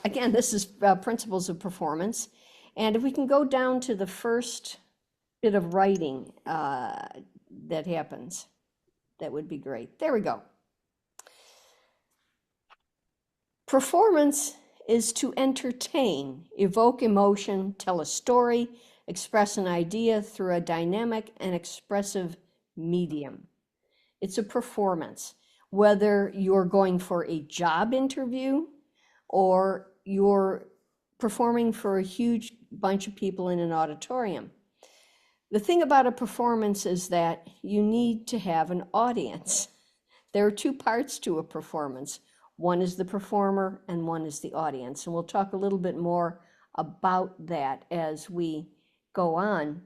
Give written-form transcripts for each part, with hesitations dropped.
Again, this is principles of performance. And if we can go down to the first bit of writing that happens, that would be great. There we go. Performance is to entertain, evoke emotion, tell a story, express an idea through a dynamic and expressive medium. It's a performance, whether you're going for a job interview or you're performing for a huge bunch of people in an auditorium. The thing about a performance is that you need to have an audience. There are two parts to a performance. One is the performer and one is the audience. And we'll talk a little bit more about that as we go on.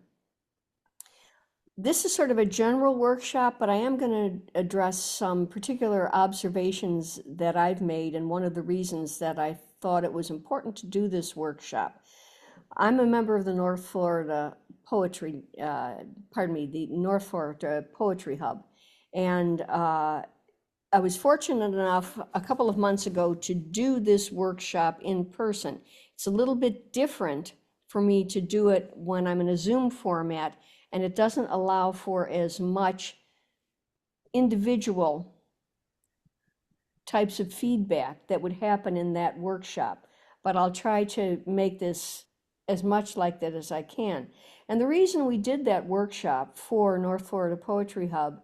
This is sort of a general workshop, but I am going to address some particular observations that I've made, and one of the reasons that I thought it was important to do this workshop. I'm a member of the North Florida Poetry, the North Florida Poetry Hub, and I was fortunate enough a couple of months ago to do this workshop in person. It's a little bit different for me to do it when I'm in a Zoom format, and it doesn't allow for as much individual types of feedback that would happen in that workshop. But I'll try to make this as much like that as I can. And the reason we did that workshop for North Florida Poetry Hub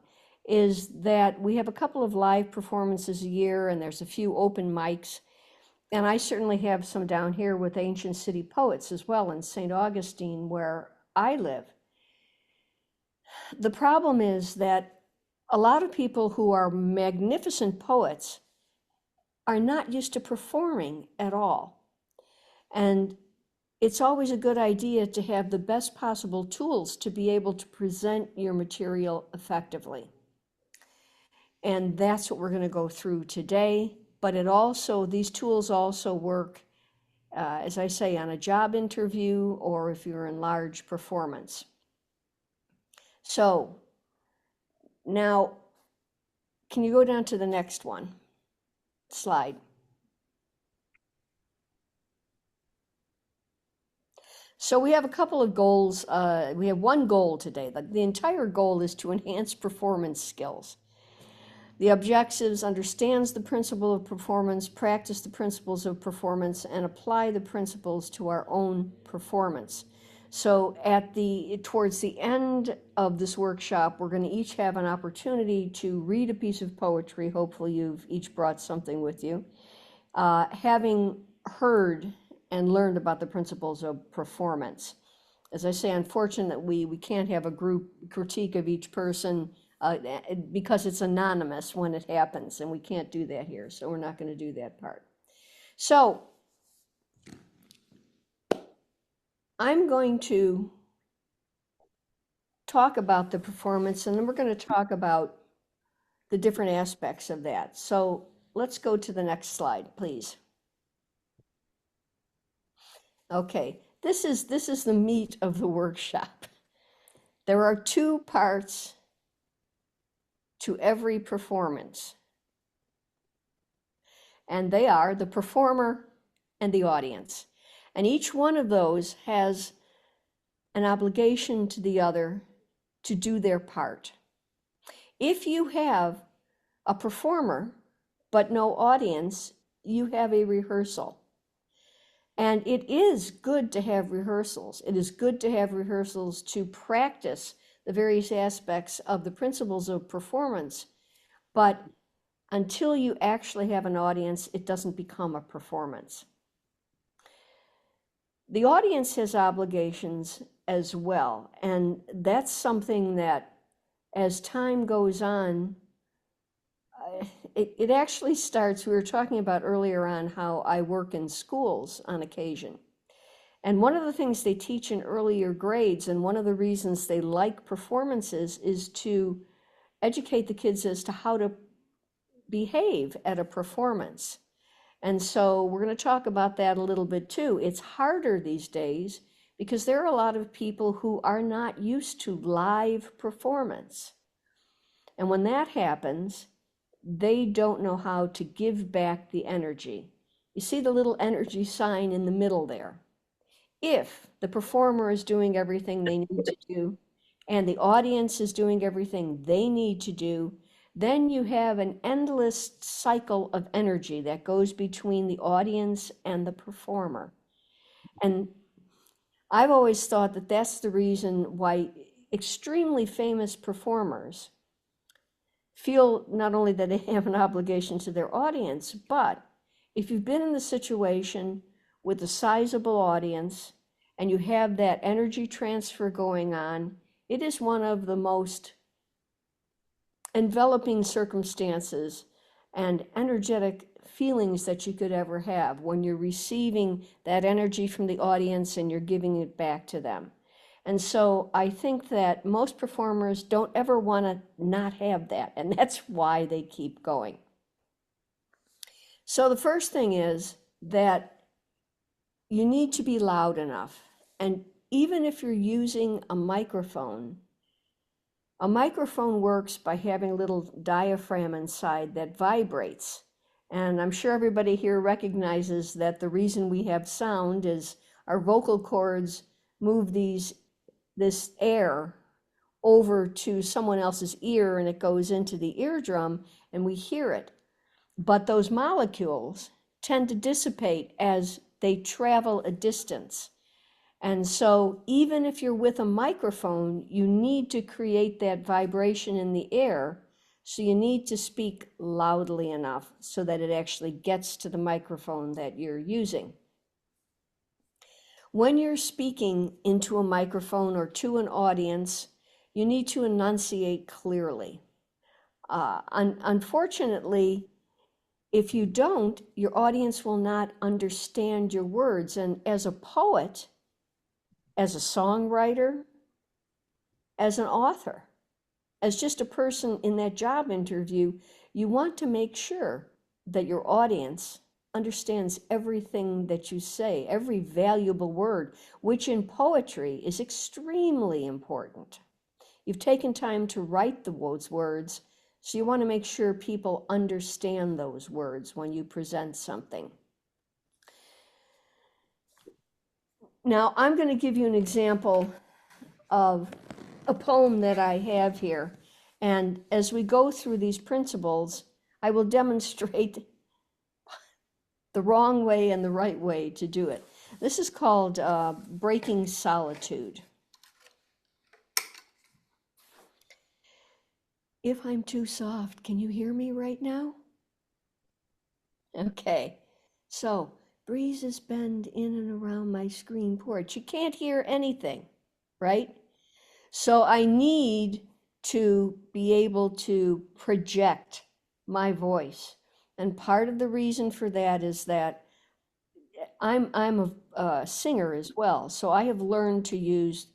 is that we have a couple of live performances a year, and there's a few open mics. And I certainly have some down here with Ancient City Poets as well in St. Augustine, where I live. The problem is that a lot of people who are magnificent poets are not used to performing at all. And it's always a good idea to have the best possible tools to be able to present your material effectively. And that's what we're going to go through today. But these tools also work, as I say, on a job interview or if you're in large performance. So now, can you go down to the next slide? So we have a couple of goals. We have one goal today. The entire goal is to enhance performance skills. The objectives understands the principle of performance, practice the principles of performance, and apply the principles to our own performance. So towards the end of this workshop, we're going to each have an opportunity to read a piece of poetry. Hopefully you've each brought something with you. Having heard and learned about the principles of performance. As I say, unfortunately, we can't have a group critique of each person because it's anonymous when it happens, and we can't do that here, so we're not going to do that part. So I'm going to talk about the performance, and then we're going to talk about the different aspects of that. So let's go to the next slide, please. Okay, this is the meat of the workshop. There are two parts to every performance, and they are the performer and the audience. And each one of those has an obligation to the other to do their part. If you have a performer but no audience, you have a rehearsal. And it is good to have rehearsals. It is good to have rehearsals to practice the various aspects of the principles of performance. But until you actually have an audience, it doesn't become a performance. The audience has obligations as well. And that's something that, as time goes on, it actually starts, we were talking about earlier on how I work in schools on occasion. And one of the things they teach in earlier grades, and one of the reasons they like performances, is to educate the kids as to how to behave at a performance. And so we're going to talk about that a little bit too. It's harder these days because there are a lot of people who are not used to live performance. And when that happens, they don't know how to give back the energy. You see the little energy sign in the middle there. If the performer is doing everything they need to do and the audience is doing everything they need to do, then you have an endless cycle of energy that goes between the audience and the performer. And I've always thought that that's the reason why extremely famous performers feel not only that they have an obligation to their audience, but if you've been in the situation with a sizable audience and you have that energy transfer going on, it is one of the most enveloping circumstances and energetic feelings that you could ever have when you're receiving that energy from the audience and you're giving it back to them. And so I think that most performers don't ever want to not have that, and that's why they keep going. So the first thing is that you need to be loud enough. And even if you're using a microphone works by having a little diaphragm inside that vibrates. And I'm sure everybody here recognizes that the reason we have sound is our vocal cords move this air over to someone else's ear and it goes into the eardrum and we hear it. But those molecules tend to dissipate as they travel a distance. And so even if you're with a microphone, you need to create that vibration in the air. So you need to speak loudly enough so that it actually gets to the microphone that you're using. When you're speaking into a microphone or to an audience, you need to enunciate clearly. Unfortunately, if you don't, your audience will not understand your words. And as a poet, as a songwriter, as an author, as just a person in that job interview, you want to make sure that your audience understands everything that you say, every valuable word, which in poetry is extremely important. You've taken time to write those words, so you want to make sure people understand those words when you present something. Now, I'm going to give you an example of a poem that I have here. And as we go through these principles, I will demonstrate the wrong way and the right way to do it. This is called Breaking Solitude. If I'm too soft, can you hear me right now? Okay. So, breezes bend in and around my screen porch. You can't hear anything, right? So I need to be able to project my voice. And part of the reason for that is that I'm a singer as well. So I have learned to use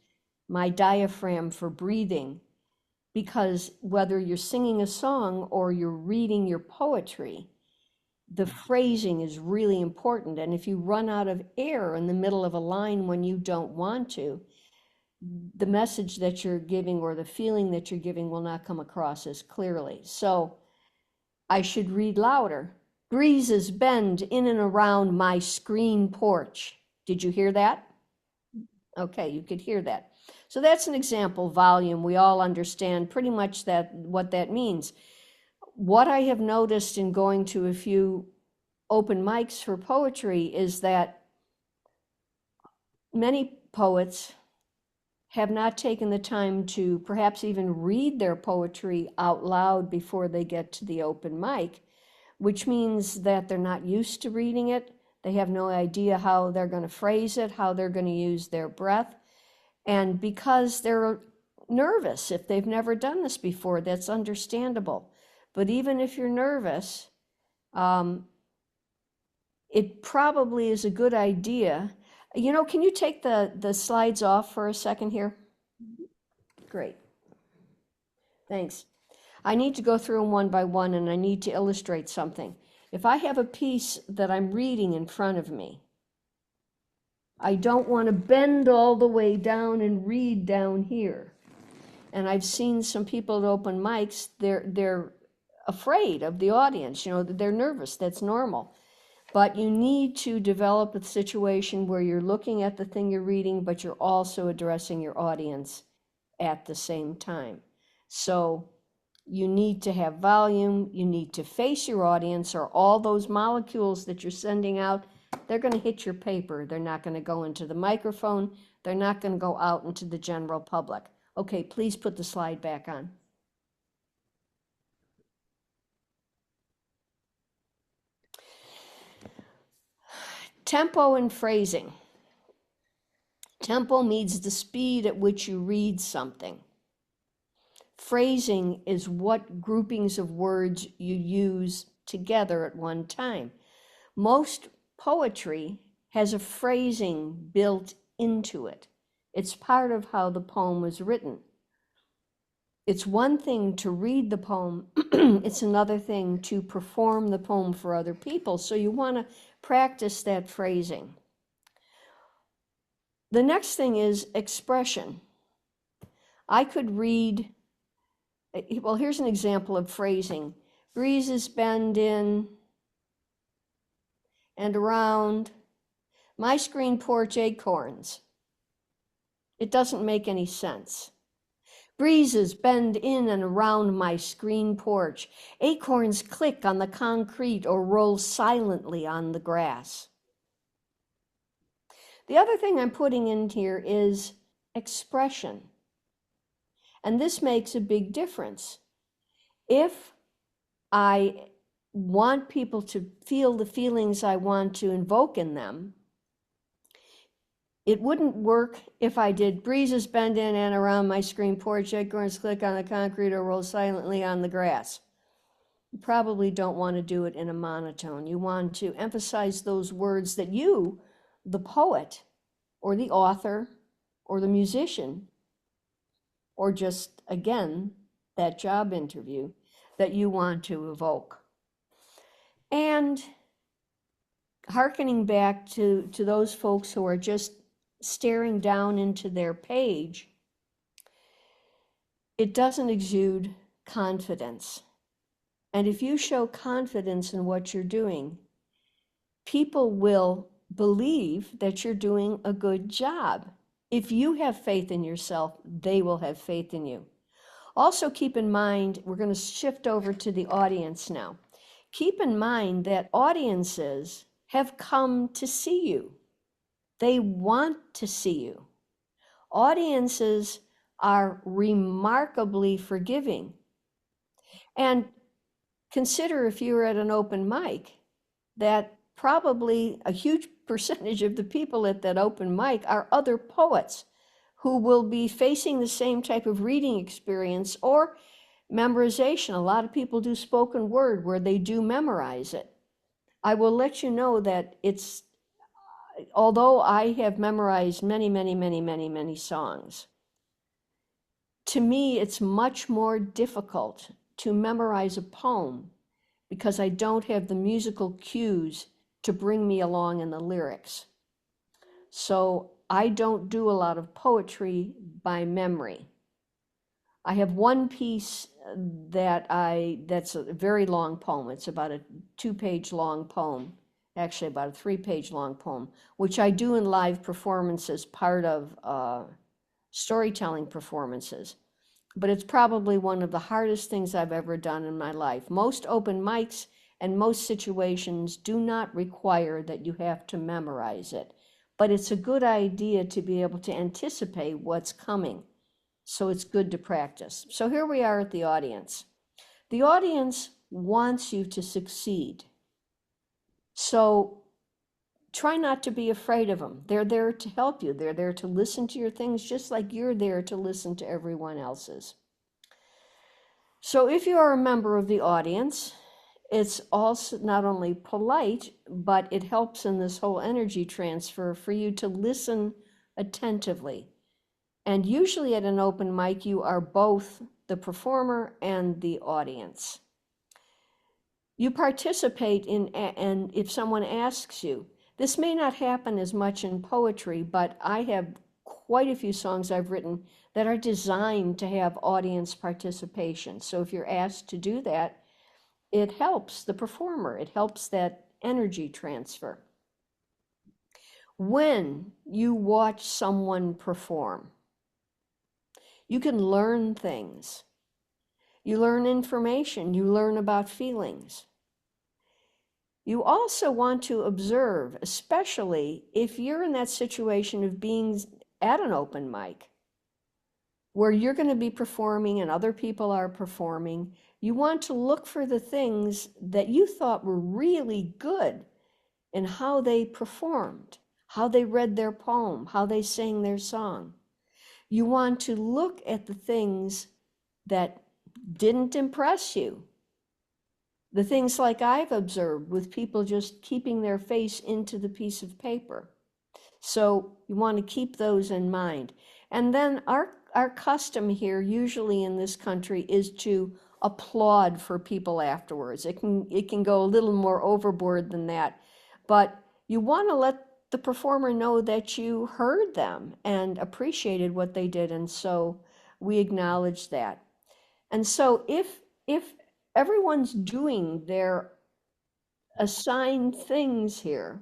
my diaphragm for breathing, because whether you're singing a song or you're reading your poetry, the phrasing is really important. And if you run out of air in the middle of a line when you don't want to, the message that you're giving or the feeling that you're giving will not come across as clearly. So I should read louder. Breezes bend in and around my screen porch. Did you hear that? Okay, you could hear that. So that's an example, volume. We all understand pretty much what that means. What I have noticed in going to a few open mics for poetry is that many poets have not taken the time to perhaps even read their poetry out loud before they get to the open mic, which means that they're not used to reading it. They have no idea how they're going to phrase it, how they're going to use their breath. And because they're nervous, if they've never done this before, that's understandable. But even if you're nervous, it probably is a good idea. You know, can you take the slides off for a second here? Great. Thanks. I need to go through them one by one and I need to illustrate something. If I have a piece that I'm reading in front of me, I don't want to bend all the way down and read down here. And I've seen some people at open mics, they're afraid of the audience, you know, they're nervous, that's normal. But you need to develop a situation where you're looking at the thing you're reading, but you're also addressing your audience at the same time. So you need to have volume, you need to face your audience, or all those molecules that you're sending out, they're going to hit your paper. They're not going to go into the microphone. They're not going to go out into the general public. Okay, please put the slide back on. Tempo and phrasing. Tempo means the speed at which you read something. Phrasing is what groupings of words you use together at one time. Most poetry has a phrasing built into it. It's part of how the poem was written. It's one thing to read the poem, it's another thing to perform the poem for other people. So you want to practice that phrasing. The next thing is expression. I could read, well, here's an example of phrasing. Breezes bend in and around my screen porch acorns. It doesn't make any sense. Breezes bend in and around my screen porch. Acorns click on the concrete or roll silently on the grass. The other thing I'm putting in here is expression. And this makes a big difference. If I want people to feel the feelings I want to invoke in them, it wouldn't work if I did breezes bend in and around my screen porch, acorns click on the concrete or roll silently on the grass. You probably don't want to do it in a monotone. You want to emphasize those words that you, the poet, or the author, or the musician, or just, again, that job interview that you want to evoke. And hearkening back to those folks who are just staring down into their page, it doesn't exude confidence. And if you show confidence in what you're doing, people will believe that you're doing a good job. If you have faith in yourself, they will have faith in you. Also keep in mind, we're going to shift over to the audience now. Keep in mind that audiences have come to see you. They want to see you. Audiences are remarkably forgiving. And consider if you were at an open mic, that probably a huge percentage of the people at that open mic are other poets who will be facing the same type of reading experience or memorization. A lot of people do spoken word where they do memorize it. I will let you know that it's, although I have memorized many songs, to me it's much more difficult to memorize a poem because I don't have the musical cues to bring me along in the lyrics. So I don't do a lot of poetry by memory. I have one piece that's a very long poem. It's about a 2-page long poem, actually about a 3-page long poem, which I do in live performances, part of storytelling performances. But it's probably one of the hardest things I've ever done in my life. Most open mics and most situations do not require that you have to memorize it, but it's a good idea to be able to anticipate what's coming. So it's good to practice. So here we are at the audience. The audience wants you to succeed. So try not to be afraid of them. They're there to help you. They're there to listen to your things just like you're there to listen to everyone else's. So if you are a member of the audience, it's also not only polite, but it helps in this whole energy transfer for you to listen attentively. And usually at an open mic, you are both the performer and the audience. You participate in, and if someone asks you, this may not happen as much in poetry, but I have quite a few songs I've written that are designed to have audience participation. So if you're asked to do that, it helps the performer. It helps that energy transfer. When you watch someone perform, you can learn things. You learn information, you learn about feelings. You also want to observe, especially if you're in that situation of being at an open mic where you're going to be performing and other people are performing. You want to look for the things that you thought were really good in how they performed, how they read their poem, how they sang their song. You want to look at the things that didn't impress you. The things like I've observed with people just keeping their face into the piece of paper. So you want to keep those in mind. And then our custom here, usually in this country, is to applaud for people afterwards. It can go a little more overboard than that, but you want to let the performer know that you heard them and appreciated what they did, and so we acknowledge that. And so if everyone's doing their assigned things here,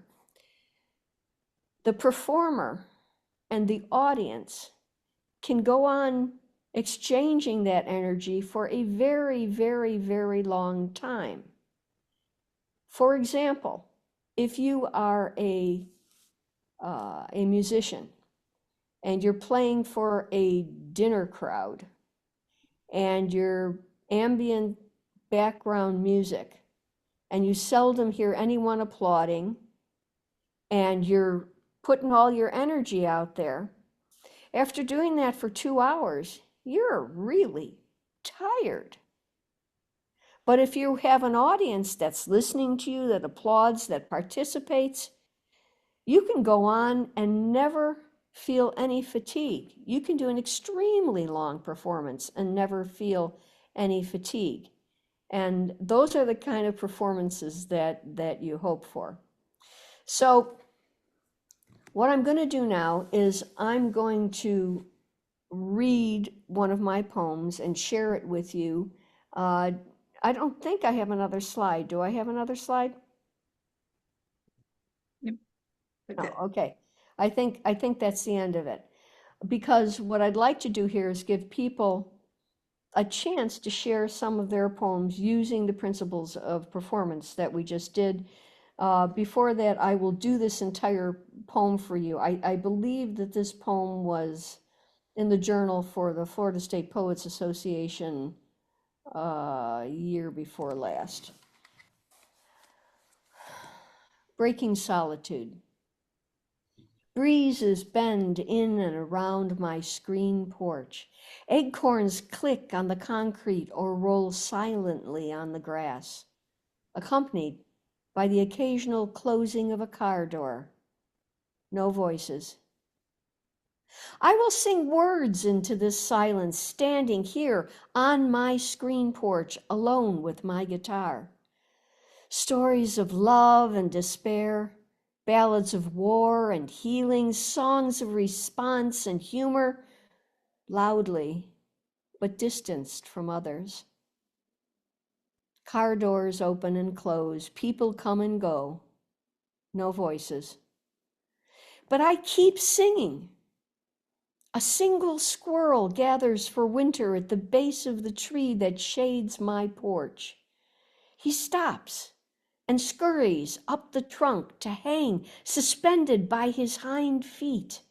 the performer and the audience can go on exchanging that energy for a very, very, very long time. For example, if you are a musician and you're playing for a dinner crowd and your ambient background music, and you seldom hear anyone applauding, and you're putting all your energy out there, after doing that for 2 hours, you're really tired. But if you have an audience that's listening to you, that applauds, that participates, you can go on and never feel any fatigue. You can do an extremely long performance and never feel any fatigue. And those are the kind of performances that you hope for. So what I'm going to do now is I'm going to read one of my poems and share it with you. Uh, I don't think I have another slide. Do I have another slide? Yep. Okay. Oh, okay. I think that's the end of it. Because what I'd like to do here is give people a chance to share some of their poems using the principles of performance that we just did. Before that, I will do this entire poem for you. I believe that this poem was in the journal for the Florida State Poets Association year before last. Breaking Solitude. Breezes bend in and around my screen porch. Acorns click on the concrete or roll silently on the grass, accompanied by the occasional closing of a car door. No voices. I will sing words into this silence, standing here on my screen porch, alone with my guitar. Stories of love and despair, ballads of war and healing, songs of response and humor, loudly but distanced from others. Car doors open and close, people come and go, no voices. But I keep singing. A single squirrel gathers for winter at the base of the tree that shades my porch. He stops and scurries up the trunk to hang suspended by his hind feet.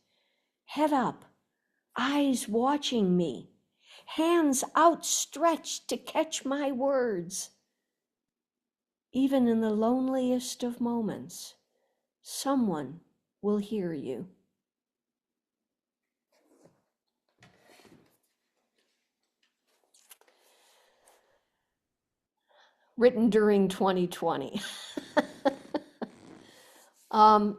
Head up, eyes watching me, hands outstretched to catch my words. Even in the loneliest of moments, someone will hear you. Written during 2020. um,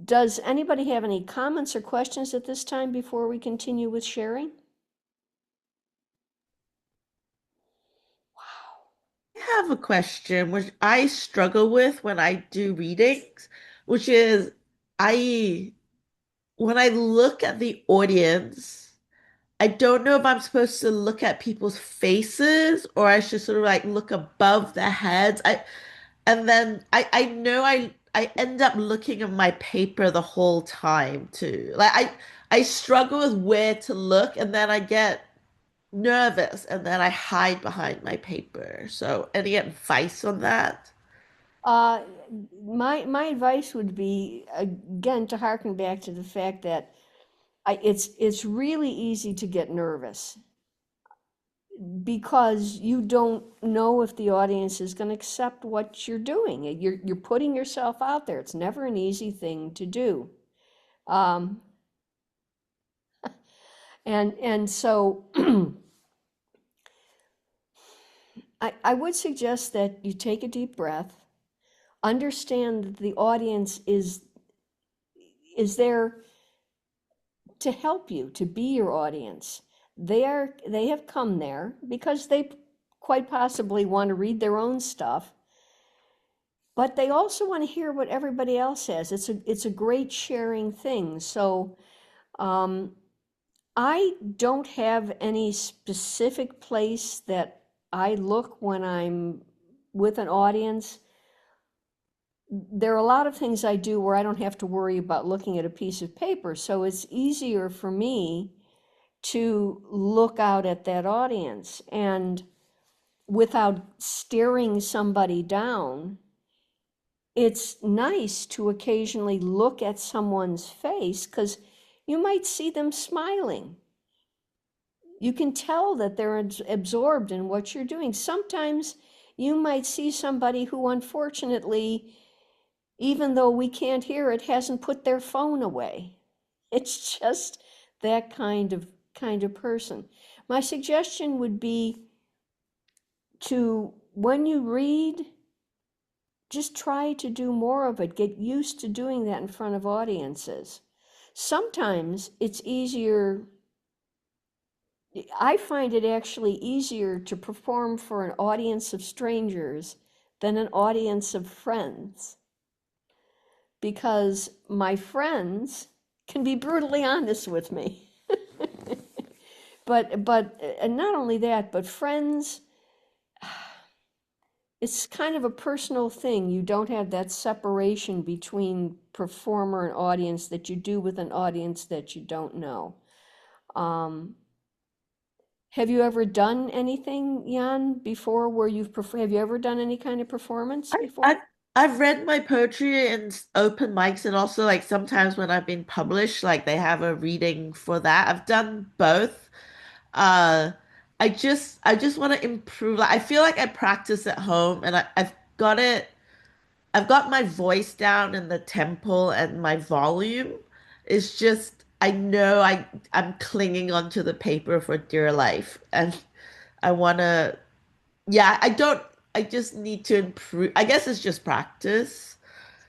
does anybody have any comments or questions at this time before we continue with sharing? I have a question which I struggle with when I do readings, which is I when I look at the audience, I don't know if I'm supposed to look at people's faces or I should sort of like look above their heads. And then I know I end up looking at my paper the whole time too. Like I struggle with where to look, and then I get nervous and then I hide behind my paper. So any advice on that? Uh, my advice would be again to harken back to the fact that it's really easy to get nervous because you don't know if the audience is going to accept what you're doing. You're putting yourself out there. It's never an easy thing to do. Um, and so I would suggest that you take a deep breath, understand that the audience is there to help you, to be your audience. They have come there because they quite possibly want to read their own stuff, but they also want to hear what everybody else has. It's a great sharing thing. So um, I don't have any specific place that I look when I'm with an audience. There are a lot of things I do where I don't have to worry about looking at a piece of paper, so it's easier for me to look out at that audience and without staring somebody down. It's nice to occasionally look at someone's face because you might see them smiling. You can tell that they're absorbed in what you're doing. Sometimes you might see somebody who, unfortunately, even though we can't hear it, hasn't put their phone away. It's just that kind of person. My suggestion would be to, when you read, just try to do more of it. Get used to doing that in front of audiences. Sometimes it's easier, I find it actually easier to perform for an audience of strangers than an audience of friends, because my friends can be brutally honest with me. But and not only that, but friends, it's kind of a personal thing. You don't have that separation between performer and audience that you do with an audience that you don't know. Um, have you ever done anything, Jan, before where have you ever done any kind of performance I, I before? I've read my poetry in open mics and also like sometimes when I've been published, like they have a reading for that. I've done both. Uh, I just want to improve. Like I feel like I practice at home and I've got it. I've got my voice down and the tempo and my volume. It's just I know I'm clinging onto the paper for dear life and I want to yeah, I just need to improve. I guess it's just practice.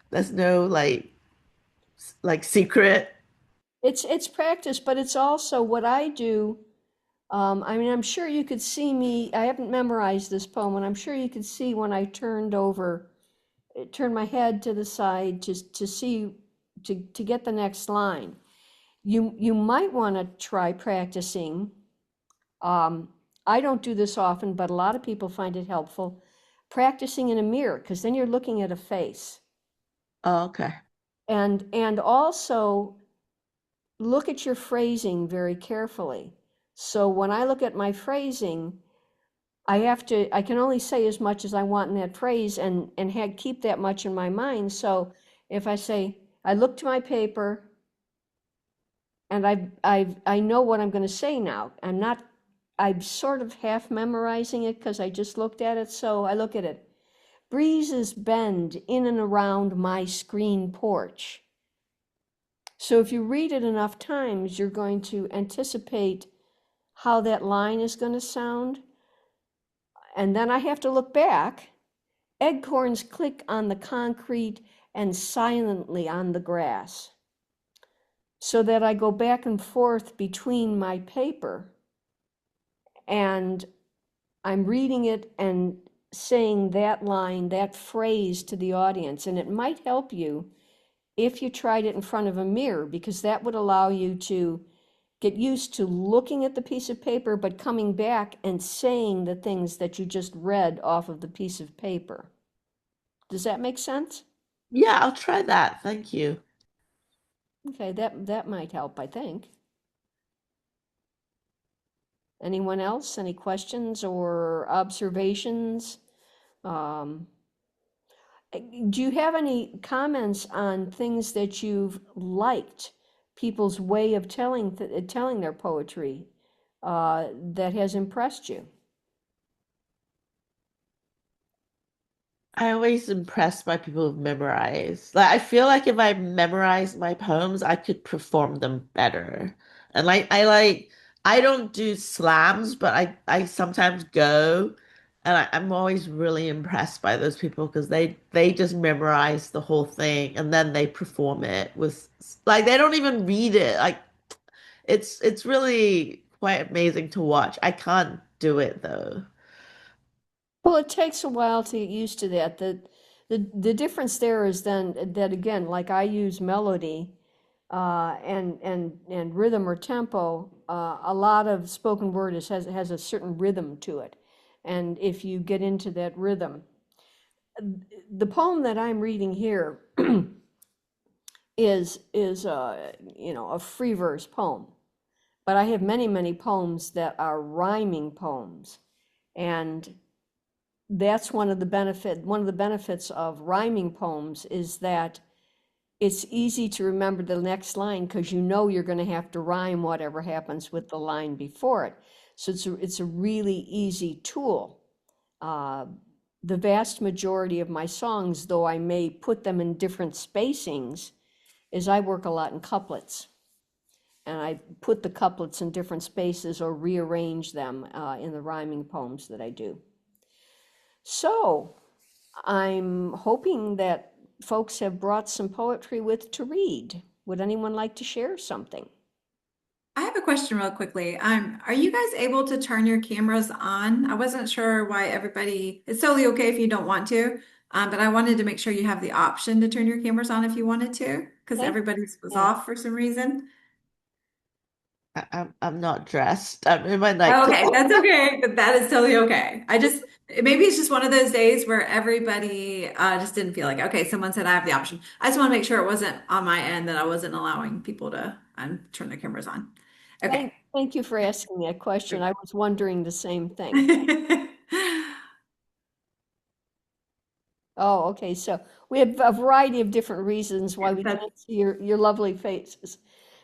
There's no like secret. It's practice, but it's also what I do. I mean, I'm sure you could see me. I haven't memorized this poem, and I'm sure you could see when I turned my head to the side to see to get the next line. You might want to try practicing. Um, I don't do this often, but a lot of people find it helpful. Practicing in a mirror, because then you're looking at a face, Oh, okay. and also look at your phrasing very carefully. So when I look at my phrasing, I can only say as much as I want in that phrase and keep that much in my mind. So if I say, I look to my paper and I know what I'm going to say now. I'm sort of half memorizing it because I just looked at it. So I look at it. Breezes bend in and around my screen porch. So if you read it enough times, you're going to anticipate how that line is going to sound. And then I have to look back. Acorns click on the concrete and silently on the grass, so that I go back and forth between my paper and I'm reading it and saying that line, that phrase to the audience. And it might help you if you tried it in front of a mirror, because that would allow you to get used to looking at the piece of paper, but coming back and saying the things that you just read off of the piece of paper. Does that make sense? Yeah, I'll try that. Thank you. Okay, that might help, I think. Anyone else? Any questions or observations? Um, do you have any comments on things that you've liked, people's way of telling their poetry, that has impressed you? I always impressed by people who've memorized. Like I feel like if I memorized my poems, I could perform them better. And I don't do slams, but I sometimes go and I'm always really impressed by those people because they just memorize the whole thing and then they perform it with like they don't even read it. Like it's really quite amazing to watch. I can't do it though. Well, it takes a while to get used to that. The difference there is then that again, like I use melody, and rhythm or tempo. A lot of spoken word has a certain rhythm to it, and if you get into that rhythm, the poem that I'm reading here is a free verse poem. But I have many poems that are rhyming poems, and that's one of the benefits of rhyming poems is that it's easy to remember the next line because you know you're going to have to rhyme whatever happens with the line before it. So it's a really easy tool. Uh, the vast majority of my songs, though I may put them in different spacings, is I work a lot in couplets. And I put the couplets in different spaces or rearrange them in the rhyming poems that I do. So I'm hoping that folks have brought some poetry with to read. Would anyone like to share something? I have a question real quickly. Are you guys able to turn your cameras on? I wasn't sure why everybody, it's totally okay if you don't want to, but I wanted to make sure you have the option to turn your cameras on if you wanted to, because Thank everybody's was you. off for some reason. I'm not dressed. I'm in my Oh, nightclothes. okay, that's okay, but that is totally okay. Maybe it's just one of those days where everybody just didn't feel like, okay, someone said I have the option. I just want to make sure it wasn't on my end that I wasn't allowing people to turn their cameras on. Okay. Thank you for asking that question. I was wondering the same thing. Oh, okay. So we have a variety of different reasons why we That's can't see your lovely faces.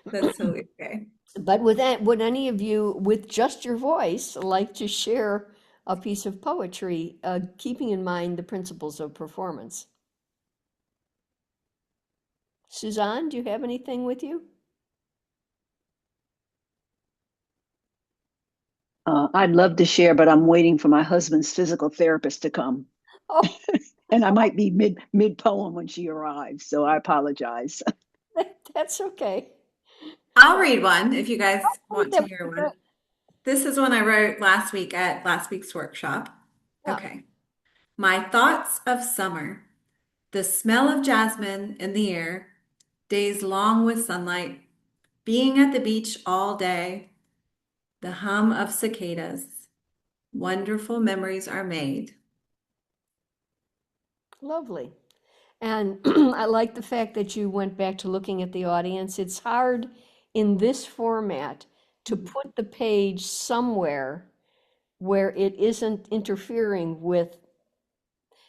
that's totally okay. But with that, would any of you, with just your voice, like to share a piece of poetry, keeping in mind the principles of performance? Suzanne, do you have anything with you? I'd love to share, but I'm waiting for my husband's physical therapist to come, Oh, and I might be mid poem when she arrives, so I apologize. that's okay. I'll read one if you guys Read want to that hear one. one. This is one I wrote last week at last week's workshop. Yeah, Okay. My thoughts of summer, the smell of jasmine in the air, days long with sunlight, being at the beach all day, the hum of cicadas. Wonderful memories are made. lovely. And I like the fact that you went back to looking at the audience. It's hard in this format to put the page somewhere where it isn't interfering with,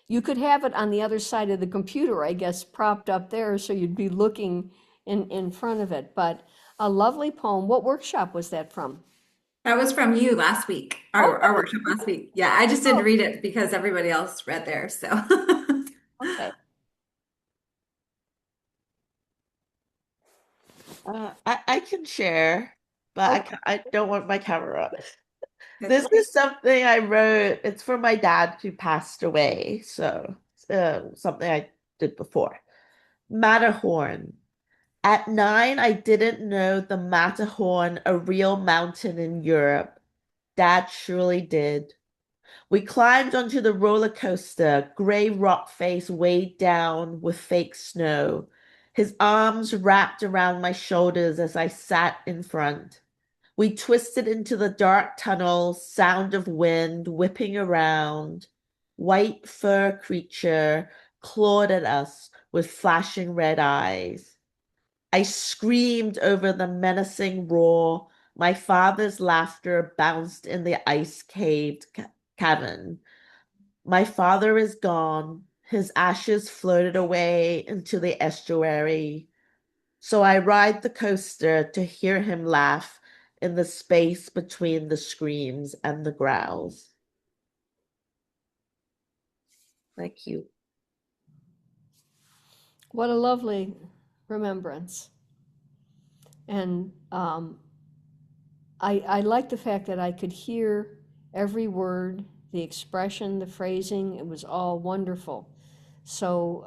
you could have it on the other side of the computer, I guess, propped up there, so you'd be looking in front of it. But a lovely poem. What workshop was that from? That was from you last week, Oh, our workshop last week. Yeah, I just didn't oh, read it because everybody else read theirs. So okay. I can share, but Okay. I don't want my camera on. that's This okay. is something I wrote. It's for my dad who passed away. So, something I did before. Matterhorn. At 9, I didn't know the Matterhorn, a real mountain in Europe. Dad surely did. We climbed onto the roller coaster, gray rock face weighed down with fake snow. His arms wrapped around my shoulders as I sat in front. We twisted into the dark tunnel, sound of wind whipping around. White fur creature, clawed at us with flashing red eyes. I screamed over the menacing roar. My father's laughter bounced in the ice-caved cavern. My father is gone. His ashes floated away into the estuary. So I ride the coaster to hear him laugh in the space between the screams and the growls. Thank you. What a lovely remembrance. And I like the fact that I could hear every word, the expression, the phrasing. It was all wonderful. So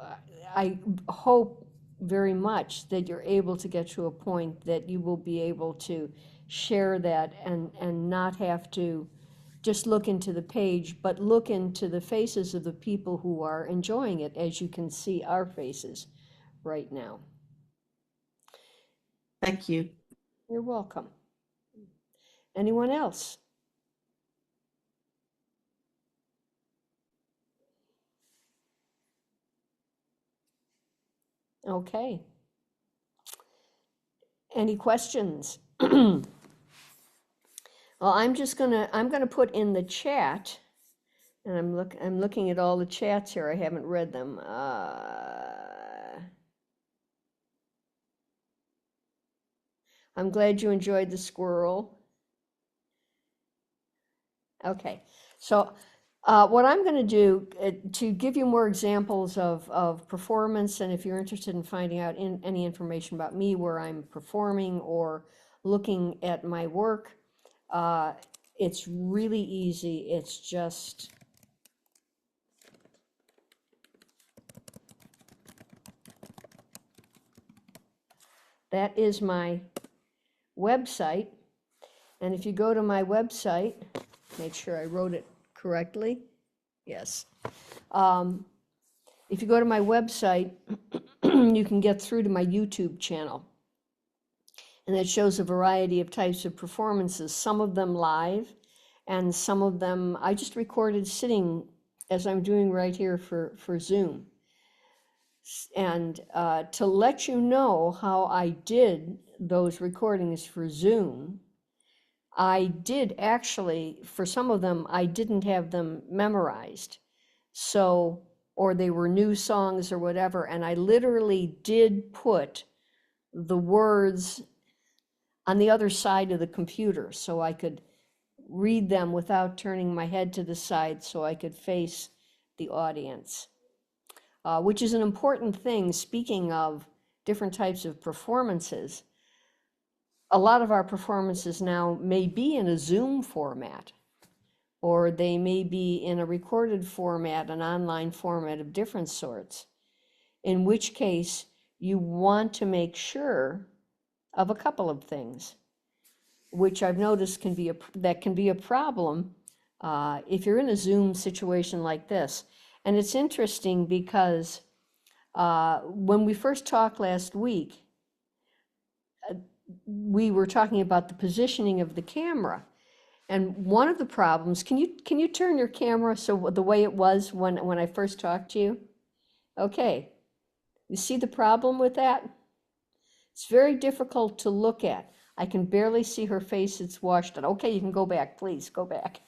I hope very much that you're able to get to a point that you will be able to share that and not have to just look into the page, but look into the faces of the people who are enjoying it, as you can see our faces right now. Thank you. You're welcome. Anyone else? Okay. Any questions? Well, I'm gonna put in the chat, and I'm looking at all the chats here. I haven't read them. I'm glad you enjoyed the squirrel. Okay, so what I'm going to do to give you more examples of performance, and if you're interested in finding out any information about me, where I'm performing or looking at my work, it's really easy. It's just that is my website. And if you go to my website, make sure I wrote it correctly. Yes. If you go to my website, you can get through to my YouTube channel. And it shows a variety of types of performances, some of them live, and some of them I just recorded sitting as I'm doing right here for Zoom. And to let you know how I did those recordings for Zoom, I did actually, for some of them, I didn't have them memorized. So, or they were new songs or whatever, and I literally did put the words on the other side of the computer so I could read them without turning my head to the side so I could face the audience, which is an important thing. Speaking of different types of performances, a lot of our performances now may be in a Zoom format, or they may be in a recorded format, an online format of different sorts, in which case you want to make sure of a couple of things, which I've noticed can be a problem if you're in a Zoom situation like this. And it's interesting because when we first talked last week, we were talking about the positioning of the camera. And one of the problems, can you turn your camera so the way it was when I first talked to you? Okay, you see the problem with that? It's very difficult to look at. I can barely see her face, it's washed out. Okay, you can go back, please, go back.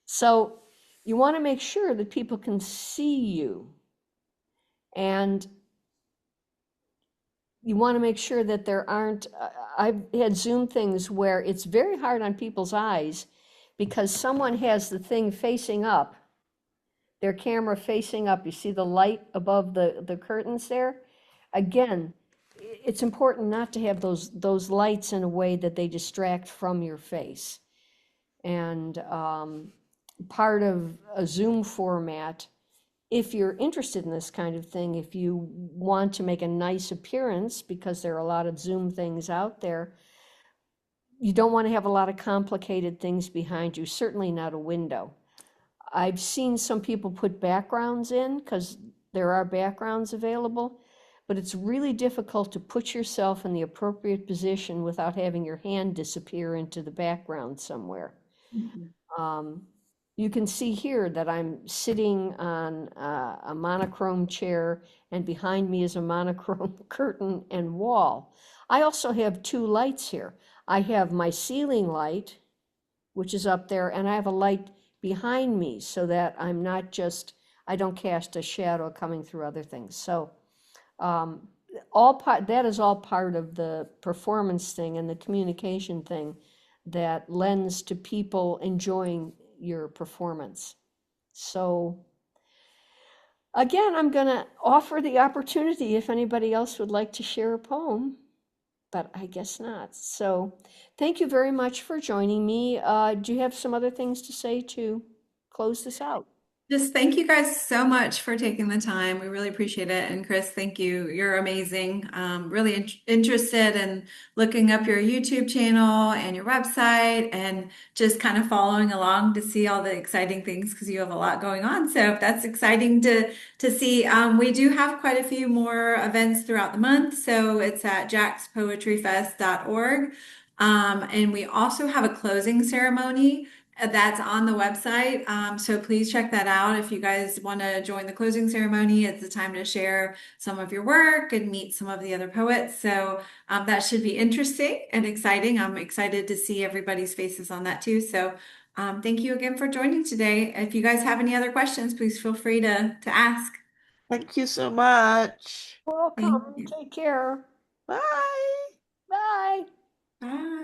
So you want to make sure that people can see you. And you want to make sure that there aren't, I've had Zoom things where it's very hard on people's eyes because someone has the thing facing up, their camera facing up. You see the light above the curtains there? Again, it's important not to have those lights in a way that they distract from your face. And part of a Zoom format, if you're interested in this kind of thing, if you want to make a nice appearance, because there are a lot of Zoom things out there, you don't want to have a lot of complicated things behind you, certainly not a window. I've seen some people put backgrounds in because there are backgrounds available, but it's really difficult to put yourself in the appropriate position without having your hand disappear into the background somewhere. You can see here that I'm sitting on a monochrome chair, and behind me is a monochrome curtain and wall. I also have two lights here. I have my ceiling light, which is up there, and I have a light behind me so that I don't cast a shadow coming through other things. So um, that is all part of the performance thing and the communication thing that lends to people enjoying your performance. So again, I'm going to offer the opportunity if anybody else would like to share a poem, but I guess not. So thank you very much for joining me. Do you have some other things to say to close this out? Just thank you guys so much for taking the time. We really appreciate it. And Chris, thank you. You're amazing. Really interested in looking up your YouTube channel and your website and just kind of following along to see all the exciting things because you have a lot going on. So that's exciting to see. We do have quite a few more events throughout the month. So it's at jackspoetryfest.org. And we also have a closing ceremony that's on the website. So please check that out. If you guys want to join the closing ceremony, it's the time to share some of your work and meet some of the other poets. So that should be interesting and exciting. I'm excited to see everybody's faces on that too. So thank you again for joining today. If you guys have any other questions, please feel free to ask. Thank you so much. Thank Welcome. you. Take care. Bye. Bye. Bye.